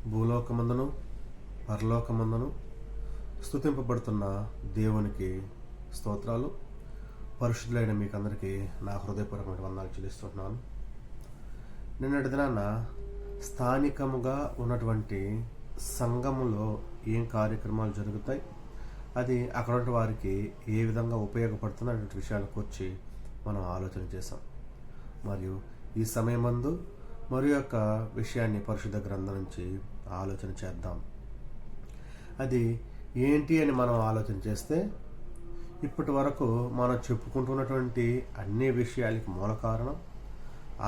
భూలోకమందును పరలోకమందును స్తుతింపబడుతున్న దేవునికి స్తోత్రాలు. పరిశుద్ధులైన మీకు అందరికీ నా హృదయపూర్వకమైన వందనాలు చెల్లిస్తున్నాను. నిన్నటి దినాన స్థానికముగా ఉన్నటువంటి సంఘములో ఏం కార్యక్రమాలు జరుగుతాయి, అది అక్కడ వారికి ఏ విధంగా ఉపయోగపడుతుంది అనే విషయాల గురించి మనం ఆలోచన చేసాం. మరియు ఈ సమయమందు మరి యొక్క విషయాన్ని పరిశుద్ధ గ్రంథం నుంచి ఆలోచన చేద్దాం. అది ఏంటి అని మనం ఆలోచన చేస్తే, ఇప్పటి వరకు మనం చెప్పుకుంటున్నటువంటి అన్ని విషయాలకి మూల కారణం,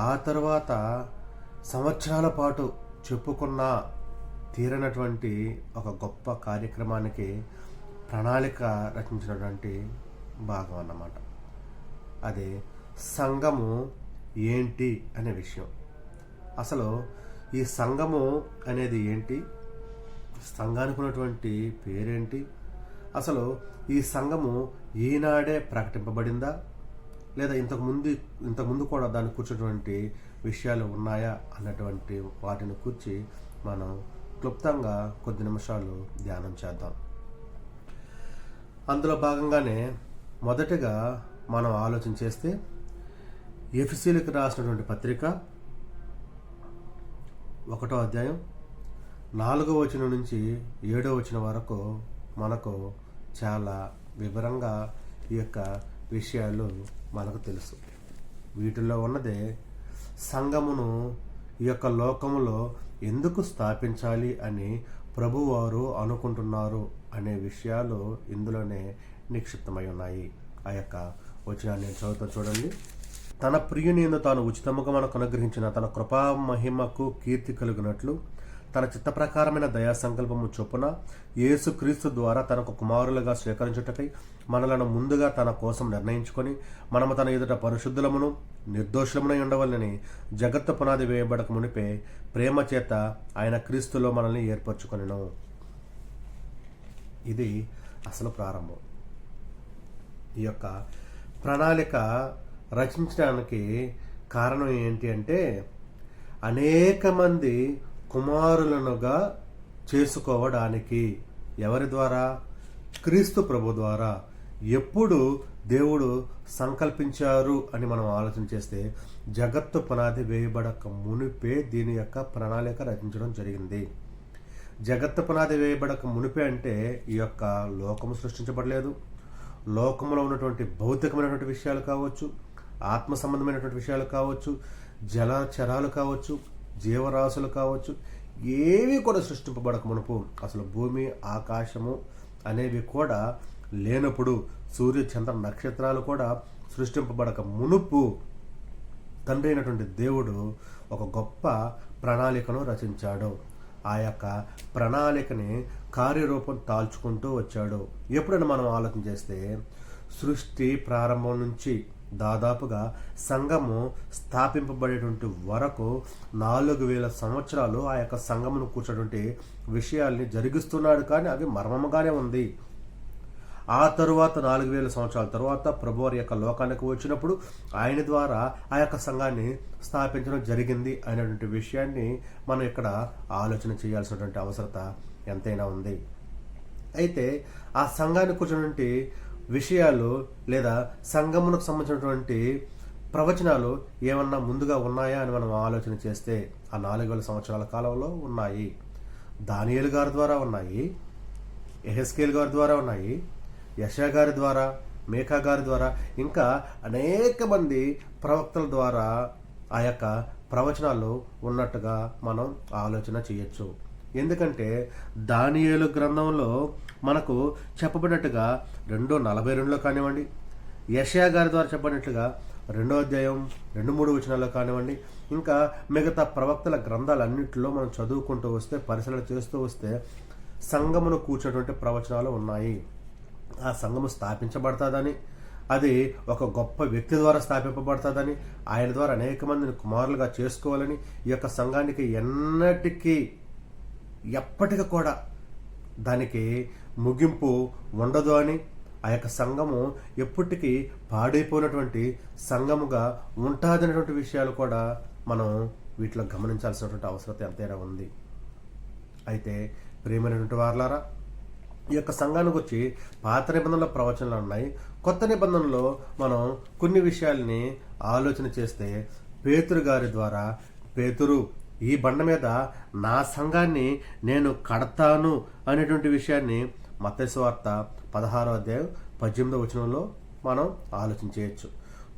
ఆ తర్వాత సంవత్సరాల పాటు చెప్పుకున్న తీరనటువంటి ఒక గొప్ప కార్యక్రమానికి ప్రణాళిక రచించినటువంటి భాగం అన్నమాట. అదే సంఘము ఏంటి అనే విషయం. అసలు ఈ సంఘము అనేది ఏంటి, సంఘానికి ఉన్నటువంటి పేరేంటి, అసలు ఈ సంఘము ఈనాడే ప్రకటింపబడిందా లేదా ఇంతకుముందు కూడా దాన్ని కూర్చున్నటువంటి విషయాలు ఉన్నాయా అన్నటువంటి వాటిని కూర్చి మనం క్లుప్తంగా కొద్ది నిమిషాలు ధ్యానం చేద్దాం. అందులో భాగంగానే మొదటగా మనం ఆలోచన చేస్తే, ఎఫెసీయులకు రాసినటువంటి పత్రిక 1వ అధ్యాయం 4వ వచనం నుంచి 7వ వచనం వరకు మనకు చాలా వివరంగా ఈ యొక్క విషయాలు మనకు తెలుసు. వీటిల్లో ఉన్నదే సంఘమును ఈ యొక్క లోకములో ఎందుకు స్థాపించాలి అని ప్రభువారు అనుకుంటున్నారు అనే విషయాలు ఇందులోనే నిక్షిప్తమై ఉన్నాయి. ఆ యొక్క వచనాన్ని నేను చదువుతా చూడండి. తన ప్రియుని యందు తాను ఉచితముగా మనకు అనుగ్రహించిన తన కృపా మహిమకు కీర్తి కలిగినట్లు తన చిత్త ప్రకారమైన దయా సంకల్పము చొప్పున యేసుక్రీస్తు ద్వారా తనకు కుమారులుగా స్వీకరించుటకై మనలను ముందుగా తన కోసం నిర్ణయించుకొని మనము తన ఎదుట పరిశుద్ధులమును నిర్దోషులమునై ఉండవలనని జగత్తు పునాది వేయబడక మునిపే ప్రేమ చేత ఆయన క్రీస్తులో మనల్ని ఏర్పరచుకొనెను. ఇది అసలు ప్రారంభం. ఈ యొక్క ప్రణాళిక రచించడానికి కారణం ఏంటి అంటే, అనేక మంది కుమారులనుగా చేసుకోవడానికి. ఎవరి ద్వారా? క్రీస్తు ప్రభు ద్వారా. ఎప్పుడు దేవుడు సంకల్పించారు అని మనం ఆలోచన చేస్తే, జగత్తు పునాది వేయబడక మునిపే దీని యొక్క ప్రణాళిక రచించడం జరిగింది. జగత్తు పునాది వేయబడక మునిపే అంటే ఈ యొక్క లోకము సృష్టించబడలేదు. లోకంలో ఉన్నటువంటి భౌతికమైనటువంటి విషయాలు కావచ్చు, ఆత్మ సంబంధమైనటువంటి విషయాలు కావచ్చు, జలచరాలు కావచ్చు, జీవరాశులు కావచ్చు, ఏవి కూడా సృష్టింపబడక మునుపు, అసలు భూమి ఆకాశము అనేవి కూడా లేనప్పుడు, సూర్య చంద్ర నక్షత్రాలు కూడా సృష్టింపబడక మునుపు తండ్రి అయినటువంటి దేవుడు ఒక గొప్ప ప్రణాళికను రచించాడు. ఆ యొక్క ప్రణాళికని కార్యరూపం దాల్చుకుంటూ వచ్చాడు. ఎప్పుడైనా మనం ఆలోచన చేస్తే, సృష్టి ప్రారంభం నుంచి దాదాపుగా సంఘము స్థాపింపబడేటువంటి వరకు 4000 సంవత్సరాలు ఆ యొక్క సంఘమును కూర్చున్నటువంటి విషయాల్ని జరిగిస్తున్నాడు. కానీ అవి మర్మముగానే ఉంది. ఆ తరువాత 4000 సంవత్సరాల తరువాత ప్రభువారి యొక్క లోకానికి వచ్చినప్పుడు ఆయన ద్వారా ఆ యొక్క సంఘాన్ని స్థాపించడం జరిగింది అనేటువంటి విషయాన్ని మనం ఇక్కడ ఆలోచన చేయాల్సినటువంటి అవసరత ఎంతైనా ఉంది. అయితే ఆ సంఘానికి కూర్చున్నటువంటి విషయాలు లేదా సంఘమునకు సంబంధించినటువంటి ప్రవచనాలు ఏమన్నా ముందుగా ఉన్నాయా అని మనం ఆలోచన చేస్తే, ఆ 4000 సంవత్సరాల కాలంలో ఉన్నాయి. దానియేలు గారి ద్వారా ఉన్నాయి, యెహెజ్కేలు గారి ద్వారా ఉన్నాయి, యెషయా గారి ద్వారా, మీకా గారి ద్వారా, ఇంకా అనేక మంది ప్రవక్తల ద్వారా ఆ యొక్క ప్రవచనాలు ఉన్నట్టుగా మనం ఆలోచన చేయొచ్చు. ఎందుకంటే దానియేలు గ్రంథంలో మనకు చెప్పబడినట్టుగా 2:42 కానివ్వండి, యెషయా గారి ద్వారా చెప్పబడినట్లుగా 2వ అధ్యాయం 2-3 వచనాల్లో కానివ్వండి, ఇంకా మిగతా ప్రవక్తల గ్రంథాలన్నింటిలో మనం చదువుకుంటూ వస్తే, పరిశీలన చేస్తూ వస్తే సంఘమును కూర్చున్నటువంటి ప్రవచనాలు ఉన్నాయి. ఆ సంఘము స్థాపించబడతాదని, అది ఒక గొప్ప వ్యక్తి ద్వారా స్థాపింపబడతాదని, ఆయన ద్వారా అనేక మందిని కుమారులుగా చేసుకోవాలని, ఈ యొక్క సంఘానికి ఎప్పటికీ కూడా దానికి ముగింపు ఉండదు అని, ఆ యొక్క సంఘము ఎప్పటికీ పాడైపోయినటువంటి సంఘముగా ఉంటుందనేటువంటి విషయాలు కూడా మనం వీటిలో గమనించాల్సినటువంటి అవసరం ఎంతైనా ఉంది. అయితే ప్రియమైనటువంటి వారలారా, ఈ యొక్క సంఘానికి వచ్చి పాత నిబంధనల ప్రవచనాలు ఉన్నాయి. కొత్త నిబంధనలో మనం కొన్ని విషయాల్ని ఆలోచన చేస్తే, పేతురు గారి ద్వారా, పేతురు ఈ బండ మీద నా సంఘాన్ని నేను కడతాను అనేటువంటి విషయాన్ని మత్తయి సువార్త 16వ అధ్యాయం 18వ వచనంలో మనం ఆలోచన చేయొచ్చు.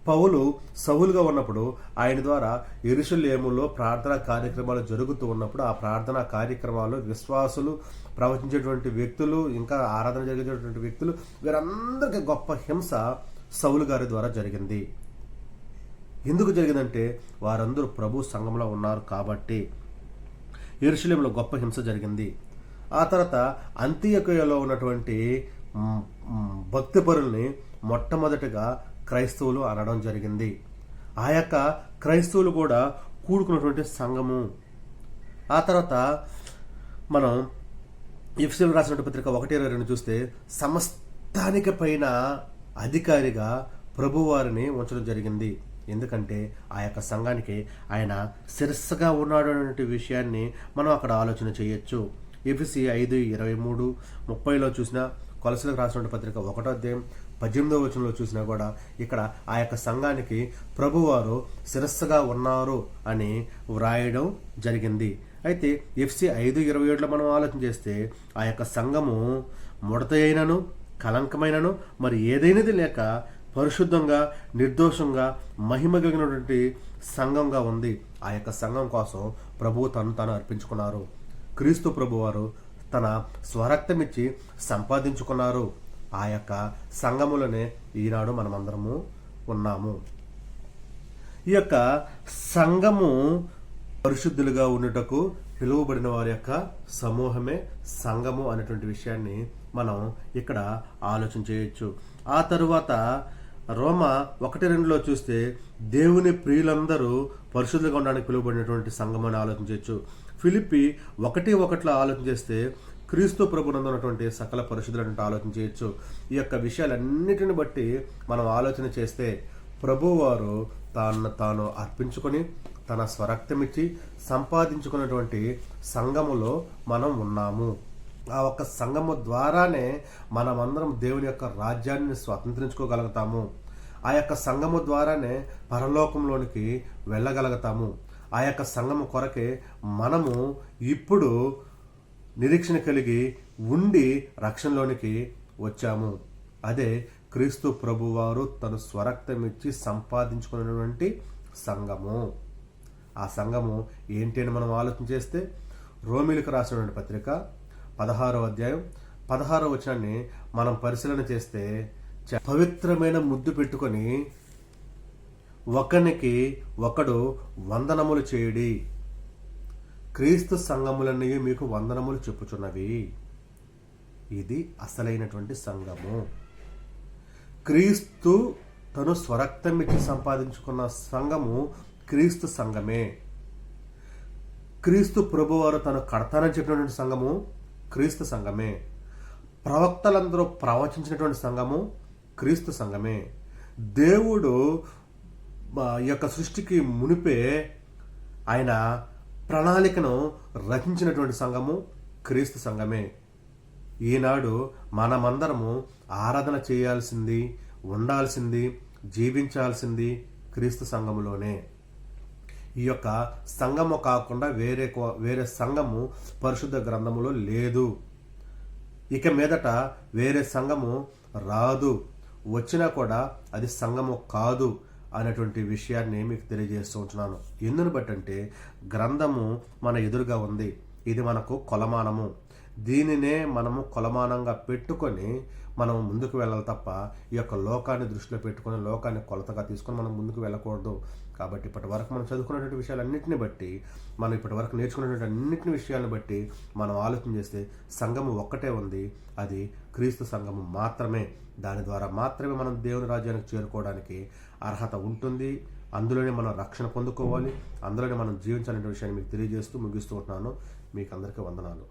పౌలు సౌలుగా ఉన్నప్పుడు ఆయన ద్వారా యెరూషలేములో ప్రార్థనా కార్యక్రమాలు జరుగుతూ ఉన్నప్పుడు ఆ ప్రార్థనా కార్యక్రమాలు విశ్వాసులు, ప్రవచించేటువంటి వ్యక్తులు, ఇంకా ఆరాధన జరిగేటువంటి వ్యక్తులు, వీరందరికీ గొప్ప హింస సౌలు గారి ద్వారా జరిగింది. ఎందుకు జరిగిందంటే వారందరూ ప్రభు సంఘంలో ఉన్నారు కాబట్టి యెరూషలేములో గొప్ప హింస జరిగింది. ఆ తర్వాత అంతియొకయలో ఉన్నటువంటి భక్తిపరుల్ని మొట్టమొదటిగా క్రైస్తవులు అనడం జరిగింది. ఆ యొక్క క్రైస్తవులు కూడా కూడుకున్నటువంటి సంఘము. ఆ తర్వాత మనం ఎఫెసీయులకు రాసినటువంటి పత్రిక 1:22 చూస్తే, సమస్తానికి పైన అధికారిగా ప్రభువారిని ఉంచడం జరిగింది. ఎందుకంటే ఆ యొక్క సంఘానికి ఆయన శిరస్సుగా ఉన్నాడు అనే విషయాన్ని మనం అక్కడ ఆలోచన చేయొచ్చు. ఎఫెసీ 5:23-30 చూసినా, కొలసీలకు రాసినటువంటి పత్రిక 1వ అధ్యాయం 18వ వచనంలో చూసినా కూడా ఇక్కడ ఆ యొక్క సంఘానికి ప్రభువారు శిరస్సుగా ఉన్నారు అని వ్రాయడం జరిగింది. అయితే ఎఫ్సి 5:27లో మనం ఆలోచన చేస్తే, ఆ యొక్క సంఘము ముడత అయినను కలంకమైనను మరి ఏదైనది లేక పరిశుద్ధంగా, నిర్దోషంగా, మహిమ కలిగినటువంటి సంఘంగా ఉంది. ఆ యొక్క సంఘం కోసం ప్రభువు తాను అర్పించుకున్నారు. క్రీస్తు ప్రభువారు తన స్వరక్తమిచ్చి సంపాదించుకున్నారు. ఆ యొక్క సంఘములోనే ఈనాడు మనమందరము ఉన్నాము. ఈ యొక్క సంఘము పరిశుద్ధులుగా ఉండుటకు పిలువబడిన వారి యొక్క సమూహమే సంఘము అనేటువంటి విషయాన్ని మనం ఇక్కడ ఆలోచన చేయొచ్చు. ఆ తరువాత రోమా 1:2 చూస్తే, దేవుని ప్రియులందరూ పరిశుద్ధులుగా ఉండడానికి పిలువబడినటువంటి సంఘం అని ఆలోచన చేయొచ్చు. ఫిలిప్పి 1:1 ఆలోచన చేస్తే, క్రీస్తు ప్రభునందు ఉన్నటువంటి సకల పరిశుద్ధులను ఆలోచన చేయొచ్చు. ఈ యొక్క విషయాలన్నిటిని బట్టి మనం ఆలోచన చేస్తే, ప్రభువారు తాను అర్పించుకొని తన స్వరక్తమిచ్చి సంపాదించుకున్నటువంటి సంఘములో మనం ఉన్నాము. ఆ ఒక్క సంఘము ద్వారానే మనమందరం దేవుని యొక్క రాజ్యాన్ని స్వతంత్రించుకోగలుగుతాము. ఆ యొక్క సంఘము ద్వారానే పరలోకంలోనికి వెళ్ళగలుగుతాము. ఆ యొక్క సంఘము కొరకే మనము ఇప్పుడు నిరీక్షణ కలిగి ఉండి రక్షణలోనికి వచ్చాము. అదే క్రీస్తు ప్రభువారు తను స్వరక్తమిచ్చి సంపాదించుకున్నటువంటి సంఘము. ఆ సంఘము ఏంటి అని మనం ఆలోచన చేస్తే, రోమీలకు రాసినటువంటి పత్రిక 16వ అధ్యాయం 16వ వచనాన్ని మనం పరిశీలన చేస్తే, పవిత్రమైన ముద్దు పెట్టుకొని ఒకనికి ఒకడు వందనములు చేయుడి, క్రీస్తు సంఘములన్నీ మీకు వందనములు చెప్పుచున్నవి. ఇది అసలైనటువంటి సంఘము. క్రీస్తు తను స్వరక్తమిచ్చి సంపాదించుకున్న సంఘము క్రీస్తు సంఘమే. క్రీస్తు ప్రభువారు తను కడతానని చెప్పినటువంటి సంఘము క్రీస్తు సంఘమే. ప్రవక్తలందరూ ప్రవచించినటువంటి సంఘము క్రీస్తు సంఘమే. దేవుడు ఈ యొక్క సృష్టికి మునిపే ఆయన ప్రణాళికను రచించినటువంటి సంఘము క్రీస్తు సంఘమే. ఈనాడు మనమందరము ఆరాధన చేయాల్సింది, ఉండాల్సింది, జీవించాల్సింది క్రీస్తు సంఘములోనే. ఈ యొక్క సంఘము కాకుండా వేరే సంఘము పరిశుద్ధ గ్రంథములో లేదు. ఇక మీదట వేరే సంఘము రాదు, వచ్చినా కూడా అది సంఘము కాదు అనేటువంటి విషయాన్ని మీకు తెలియజేస్తూ ఉంటున్నాను. ఎందును బట్టంటే గ్రంథము మన ఎదురుగా ఉంది. ఇది మనకు కొలమానము. దీనినే మనము కొలమానంగా పెట్టుకొని మనం ముందుకు వెళ్ళాలి తప్ప ఈ యొక్క లోకాన్ని దృష్టిలో పెట్టుకొని, లోకాన్ని కొలతగా తీసుకొని మనం ముందుకు వెళ్ళకూడదు. కాబట్టి ఇప్పటి వరకు మనం చదువుకున్నటువంటి విషయాలన్నింటిని బట్టి, మనం ఇప్పటి వరకు నేర్చుకున్నటువంటి అన్నింటిని విషయాలను బట్టి మనం ఆలోచన చేస్తే సంఘము ఒక్కటే ఉంది. అది క్రీస్తు సంఘము మాత్రమే. దాని ద్వారా మాత్రమే మనం దేవుని రాజ్యానికి చేరుకోవడానికి అర్హత ఉంటుంది. అందులోనే మనం రక్షణ పొందుకోవాలి, అందులోనే మనం జీవించాలనే విషయాన్ని మీకు తెలియజేస్తూ ముగిస్తూ ఉంటున్నాను. మీకు అందరికీ వందనాలు.